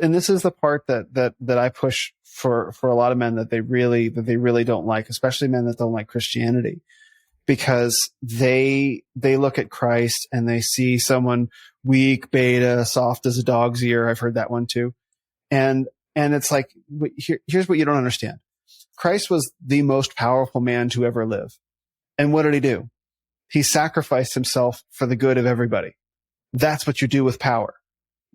and this is the part that I push for a lot of men that they really don't like, especially men that don't like Christianity, because they look at Christ and they see someone weak, beta, soft as a dog's ear. I've heard that one too. And it's like, here's what you don't understand. Christ was the most powerful man to ever live. And what did he do? He sacrificed himself for the good of everybody. That's what you do with power.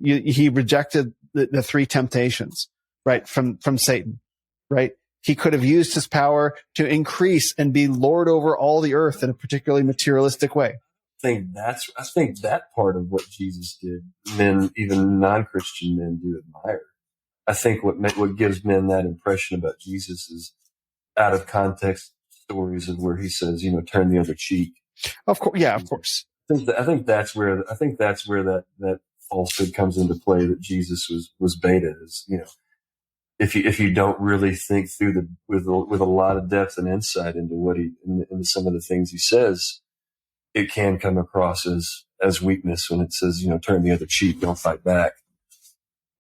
He rejected the three temptations, right? From Satan, right? He could have used his power to increase and be Lord over all the earth in a particularly materialistic way. I think that part of what Jesus did, men, even non-Christian men, do admire. I think what gives men that impression about Jesus is out of context stories of where he says, turn the other cheek. Of course, yeah, of course. I think that's where that falsehood comes into play, that Jesus was beta. Is, if you don't really think through with a lot of depth and insight into into some of the things he says, it can come across as weakness when it says, turn the other cheek, don't fight back.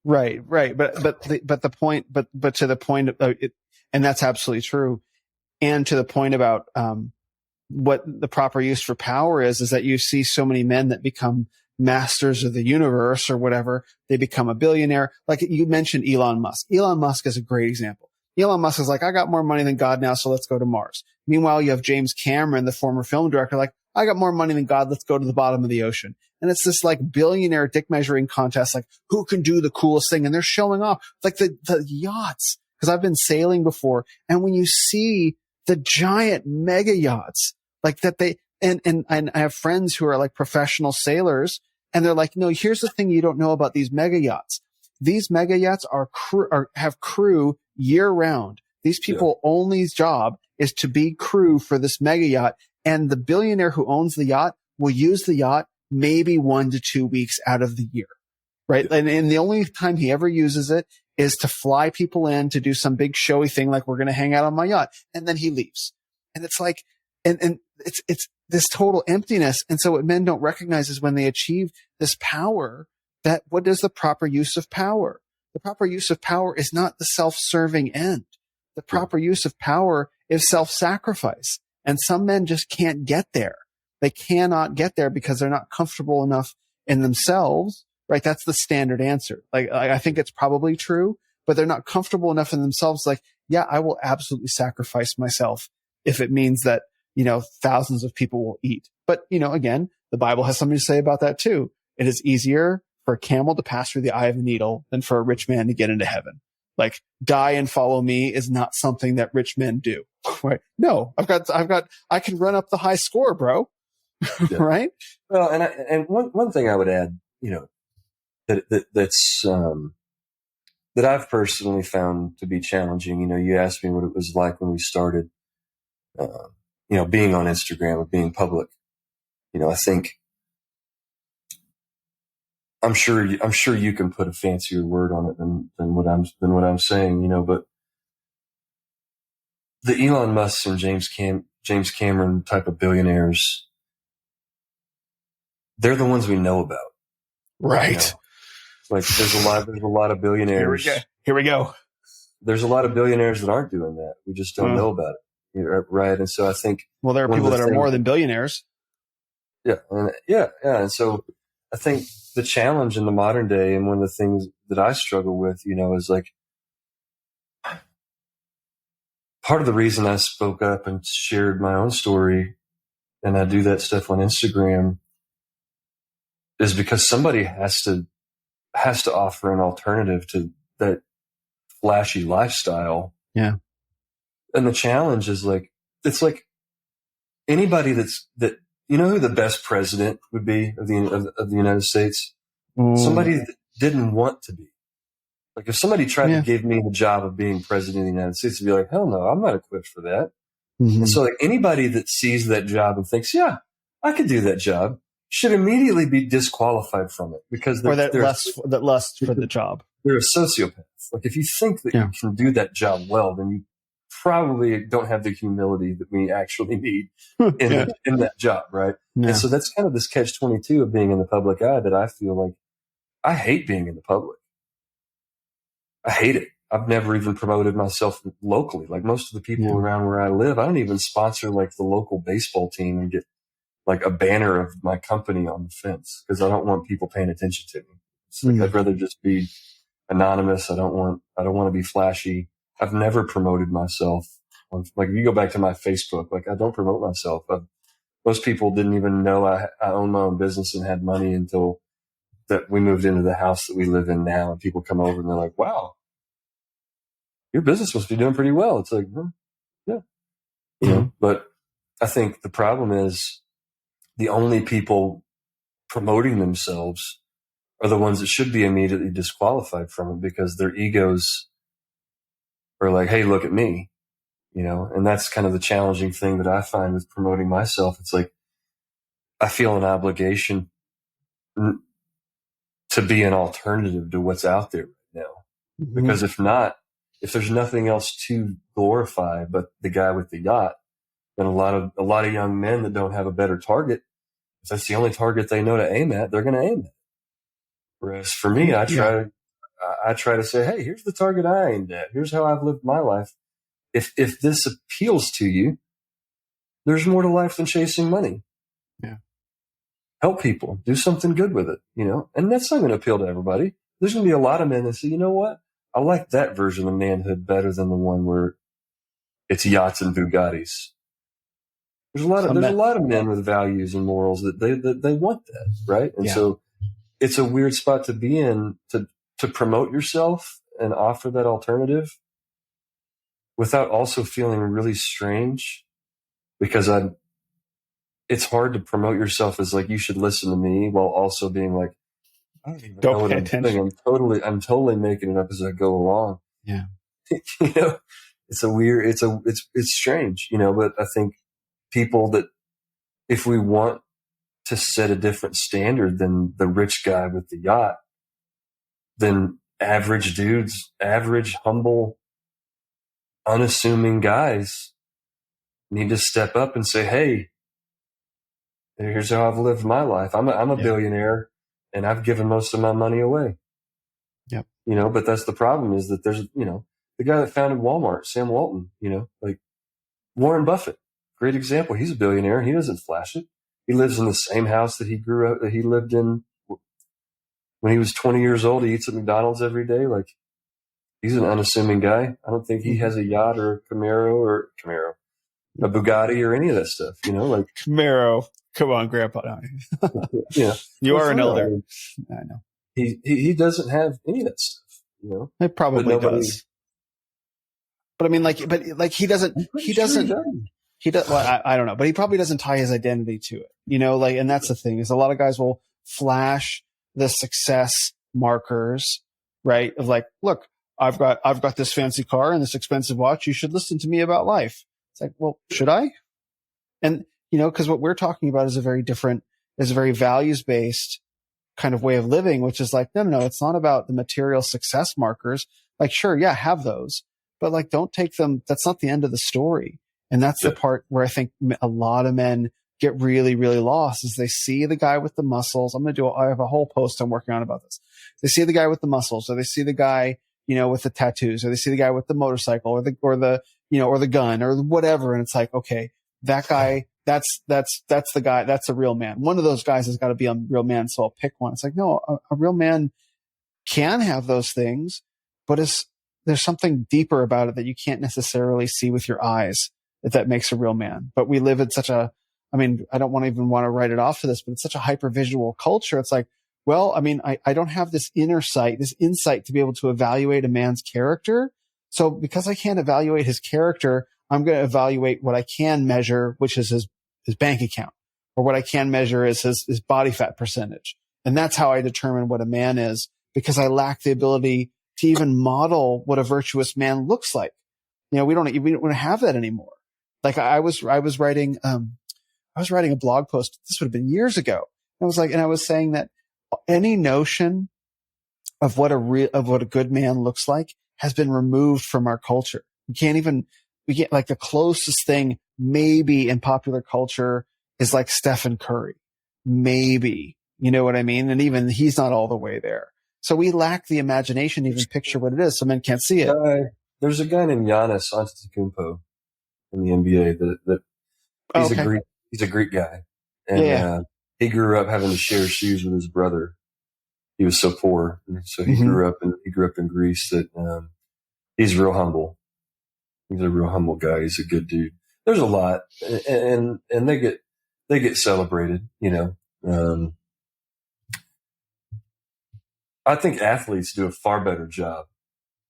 Right. But the point, but to the point of it, and that's absolutely true. And to the point about, what the proper use for power is that you see so many men that become masters of the universe or whatever. They become a billionaire. Like you mentioned Elon Musk. Elon Musk is a great example. Elon Musk is like, I got more money than God now, so let's go to Mars. Meanwhile, you have James Cameron, the former film director, like, I got more money than God, let's go to the bottom of the ocean. And it's this like billionaire dick measuring contest, like who can do the coolest thing? And they're showing off like the yachts. Cause I've been sailing before. And when you see the giant mega yachts like that, and I have friends who are like professional sailors, and they're like, no, here's the thing you don't know about these mega yachts. These mega yachts have crew year round. These people only job is to be crew for this mega yacht. And the billionaire who owns the yacht will use the yacht maybe 1 to 2 weeks out of the year. Right. And the only time he ever uses it is to fly people in to do some big showy thing. Like, we're going to hang out on my yacht. And then he leaves. And it's like, and it's this total emptiness. And so what men don't recognize is when they achieve this power, that what is the proper use of power? The proper use of power is not the self-serving end. The proper use of power is self-sacrifice. And some men just can't get there. They cannot get there because they're not comfortable enough in themselves, right? That's the standard answer. Like, I think it's probably true, but they're not comfortable enough in themselves. Like, yeah, I will absolutely sacrifice myself if it means that, thousands of people will eat. But, again, the Bible has something to say about that too. It is easier for a camel to pass through the eye of a needle than for a rich man to get into heaven. Like, die and follow me is not something that rich men do. Right? No, I can run up the high score, bro. Yeah. Right? Well, and one thing I would add, that's that I've personally found to be challenging. You asked me what it was like when we started, being on Instagram or being public. I think I'm sure you can put a fancier word on it than what I'm saying. But the Elon Musk and James Cameron type of billionaires, they're the ones we know about. Right. Like there's a lot of billionaires. Here we go. There's a lot of billionaires that aren't doing that. We just don't know about it. Right. And so I think, well, there are people that are more than billionaires. Yeah. And so I think the challenge in the modern day, and one of the things that I struggle with, is like, part of the reason I spoke up and shared my own story, and I do that stuff on Instagram, is because somebody has to offer an alternative to that flashy lifestyle. Yeah. And the challenge is like, it's like anybody that who the best president would be of the United States? Somebody that didn't want to be. Like if somebody tried to give me the job of being president of the United States, I'd be like, hell no, I'm not equipped for that. Mm-hmm. And so like anybody that sees that job and thinks, yeah, I could do that job, should immediately be disqualified from it because that lust for the job. They're a sociopath. Like if you think that you can do that job well, then you probably don't have the humility that we actually need in that job, right? Yeah. And so that's kind of this catch-22 of being in the public eye that I feel like I hate being in the public. I hate it. I've never even promoted myself locally. Like most of the people Yeah. around where I live, I don't even sponsor like the local baseball team and get like a banner of my company on the fence because I don't want people paying attention to me. It's like I'd rather just be anonymous. I don't want to be flashy. I've never promoted myself. Like if you go back to my Facebook, like I don't promote myself. Most people didn't even know I owned my own business and had money until that we moved into the house that we live in now. And people come over and they're like, "Wow, your business must be doing pretty well." It's like, yeah, you know. But I think the problem is the only people promoting themselves are the ones that should be immediately disqualified from it because their egos are like, "Hey, look at me." You know, and that's kind of the challenging thing that I find with promoting myself. It's like I feel an obligation to be an alternative to what's out there right now. Because if not, if there's nothing else to glorify but the guy with the yacht, then a lot of young men that don't have a better target, if that's the only target they know to aim at, they're going to aim at. Whereas for me, I try to say, hey, here's the target I aimed at. Here's how I've lived my life. If this appeals to you, there's more to life than chasing money. Yeah. Help people, do something good with it, you know, and that's not going to appeal to everybody. There's going to be a lot of men that say, you know what? I like that version of manhood better than the one where it's yachts and Bugattis. There's a lot of men with values and morals that they want that, right? And so it's a weird spot to be in to promote yourself and offer that alternative without also feeling really strange because it's hard to promote yourself as like, you should listen to me while also being like, I don't even know what I'm doing. I'm totally making it up as I go along. Yeah. You know, it's strange, you know, but I think people that if we want to set a different standard than the rich guy with the yacht, then average dudes, average, humble, unassuming guys need to step up and say, hey, here's how I've lived my life. I'm a billionaire and I've given most of my money away. Yep. You know, but that's the problem is that there's, you know, the guy that founded Walmart, Sam Walton, you know, like Warren Buffett, great example. He's a billionaire. He doesn't flash it. He lives in the same house that he lived in when he was 20 years old. He eats at McDonald's every day. Like he's an unassuming guy. I don't think he has a yacht or a a Bugatti or any of that stuff, you know, like Camaro. Come on, Grandpa. Yeah. You are an elder. I know. He doesn't have any of that stuff, you know. It probably does. But I mean, he doesn't. Well, I don't know, but he probably doesn't tie his identity to it, you know. Like, and that's the thing is, a lot of guys will flash the success markers, right? Of like, look, I've got this fancy car and this expensive watch. You should listen to me about life. It's like, well, should I? And you know, because what we're talking about is a very values based kind of way of living, which is like, no, it's not about the material success markers. Like, sure, yeah, have those, but like, don't take them. That's not the end of the story. And that's the part where I think a lot of men get really, really lost is they see the guy with the muscles. I have a whole post I'm working on about this. They see the guy with the muscles, or they see the guy, you know, with the tattoos, or they see the guy with the motorcycle or the gun or whatever. And it's like, okay, that guy, that's the guy. That's a real man. One of those guys has got to be a real man. So I'll pick one. It's like, no, a real man can have those things, but there's something deeper about it that you can't necessarily see with your eyes that makes a real man. But we live in I don't want to write it off to this, but it's such a hyper visual culture. It's like, well, I mean, I don't have this insight to be able to evaluate a man's character. So because I can't evaluate his character, I'm going to evaluate what I can measure, which is his bank account, or what I can measure is his body fat percentage. And that's how I determine what a man is, because I lack the ability to even model what a virtuous man looks like. You know, we don't have that anymore. Like I was writing a blog post. This would have been years ago. I was saying that any notion of what a good man looks like has been removed from our culture. We can't like the closest thing maybe in popular culture is like Stephen Curry. Maybe, you know what I mean? And even he's not all the way there. So we lack the imagination to even picture what it is. So men can't see it. There's a guy named Giannis Antetokounmpo in the NBA that he's a Greek. He's a Greek guy, and he grew up having to share shoes with his brother. He was so poor, and so he grew up in Greece. That he's real humble. He's a real humble guy. He's a good dude. There's a lot, and they get celebrated. I think athletes do a far better job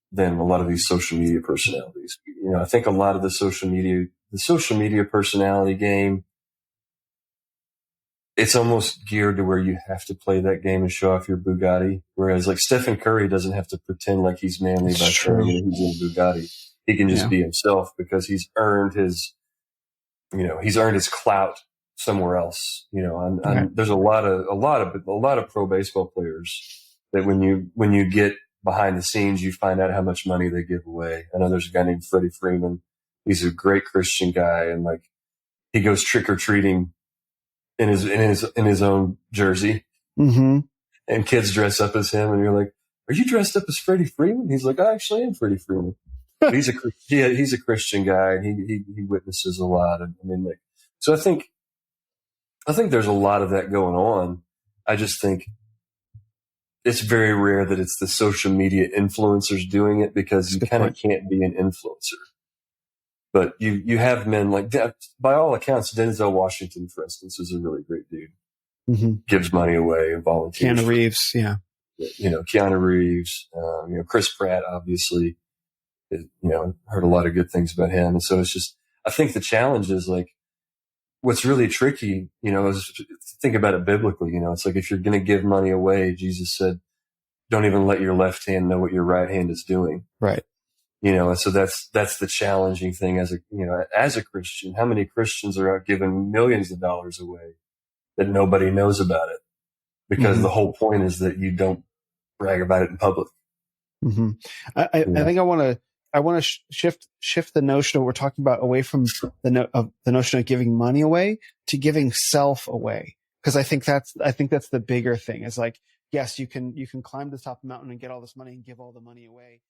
than a lot of these social media personalities. I think a lot of the social media personality game, it's almost geared to where you have to play that game and show off your Bugatti. Whereas like Stephen Curry doesn't have to pretend like he's manly by saying he's in a Bugatti. He can just be himself because he's earned his clout somewhere else. There's a lot of pro baseball players that when you get behind the scenes, you find out how much money they give away. I know there's a guy named Freddie Freeman. He's a great Christian guy, and like he goes trick or treating in his own jersey, and kids dress up as him, and you're like, "Are you dressed up as Freddie Freeman?" He's like, "I actually am Freddie Freeman." But he's a Christian guy, and he witnesses a lot. And so I think there's a lot of that going on. I just think it's very rare that it's the social media influencers doing it, because you kind of can't be an influencer. But you have men like that. By all accounts, Denzel Washington, for instance, is a really great dude. Gives money away and volunteers. Keanu Reeves, Keanu Reeves, Chris Pratt, obviously. Heard a lot of good things about him. And so it's just, I think the challenge is like, what's really tricky, is think about it biblically. It's like if you're going to give money away, Jesus said, don't even let your left hand know what your right hand is doing. Right. And so that's the challenging thing as a Christian. How many Christians are out giving millions of dollars away that nobody knows about it? Because the whole point is that you don't brag about it in public. I think I want to shift the notion of we're talking about away from the notion of giving money away to giving self away. Because I think that's the bigger thing. Is like, yes, you can climb to the top of the mountain and get all this money and give all the money away.